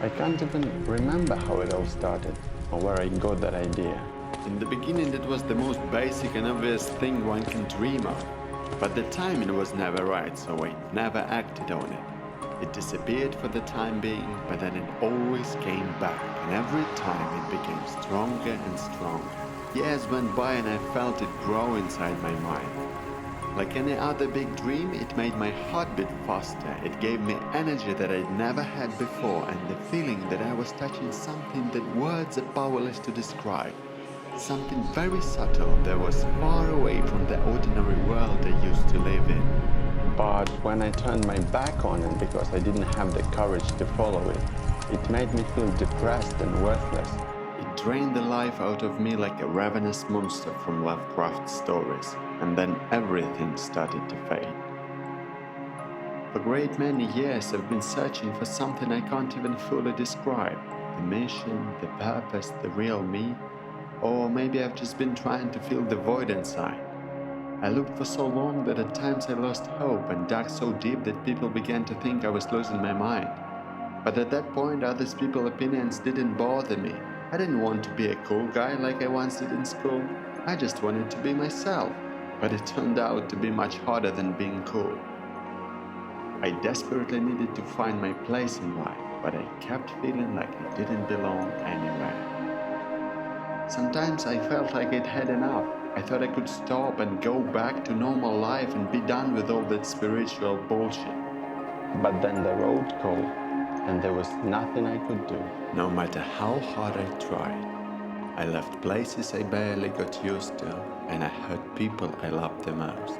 I can't even remember how it all started or where I got that idea. In the beginning, it was the most basic and obvious thing one can dream of. But the timing was never right, so I never acted on it. It disappeared for the time being, but then it always came back, and every time it became stronger and stronger. Years went by and I felt it grow inside my mind. Like any other big dream, it made my heart beat faster. It gave me energy that I'd never had before, and the feeling that I was touching something that words are powerless to describe. Something very subtle that was far away from the ordinary world I used to live in. But when I turned my back on it because I didn't have the courage to follow it, it made me feel depressed and worthless. It drained the life out of me like a ravenous monster from Lovecraft stories, and then everything started to fade. For a great many years I've been searching for something I can't even fully describe. The mission, the purpose, the real me. Or maybe I've just been trying to fill the void inside. I looked for so long that at times I lost hope and dug so deep that people began to think I was losing my mind. But at that point, others people's opinions didn't bother me. I didn't want to be a cool guy like I once did in school. I just wanted to be myself. But it turned out to be much harder than being cool. I desperately needed to find my place in life, but I kept feeling like I didn't belong anywhere. Sometimes I felt like I'd had enough. I thought I could stop and go back to normal life and be done with all that spiritual bullshit. But then the road called, and there was nothing I could do. No matter how hard I tried, I left places I barely got used to, and I hurt people I loved the most.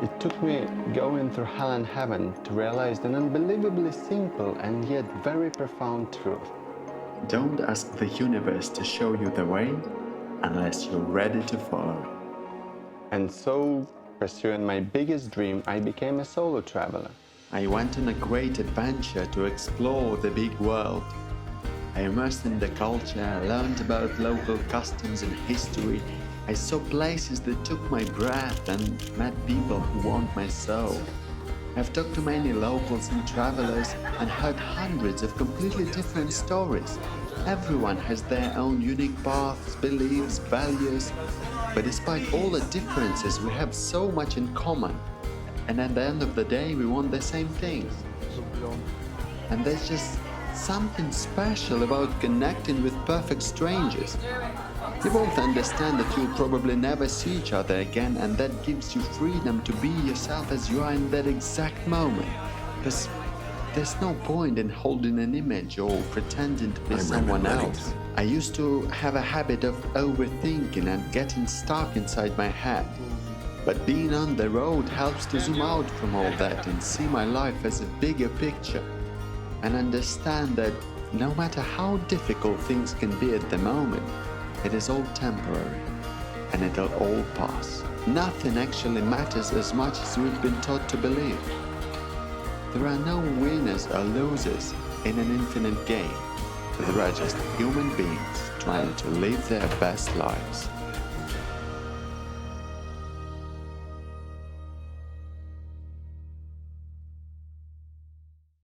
It took me going through hell and heaven to realize an unbelievably simple and yet very profound truth. Don't ask the universe to show you the way unless you're ready to follow it. And so, pursuing my biggest dream, I became a solo traveler. I went on a great adventure to explore the big world. I immersed in the culture, learned about local customs and history. I saw places that took my breath and met people who warmed my soul. I've talked to many locals and travelers and heard hundreds of completely different stories. Everyone has their own unique paths, beliefs, values, but despite all the differences, we have so much in common. And at the end of the day, we want the same things. And there's just something special about connecting with perfect strangers. You both understand that you'll probably never see each other again, and that gives you freedom to be yourself as you are in that exact moment. Because there's no point in holding an image or pretending to be someone else. I used to have a habit of overthinking and getting stuck inside my head. But being on the road helps to zoom out from all that and see my life as a bigger picture. And understand that no matter how difficult things can be at the moment, it is all temporary, and it'll all pass. Nothing actually matters as much as we've been taught to believe. There are no winners or losers in an infinite game. There are just human beings trying to live their best lives.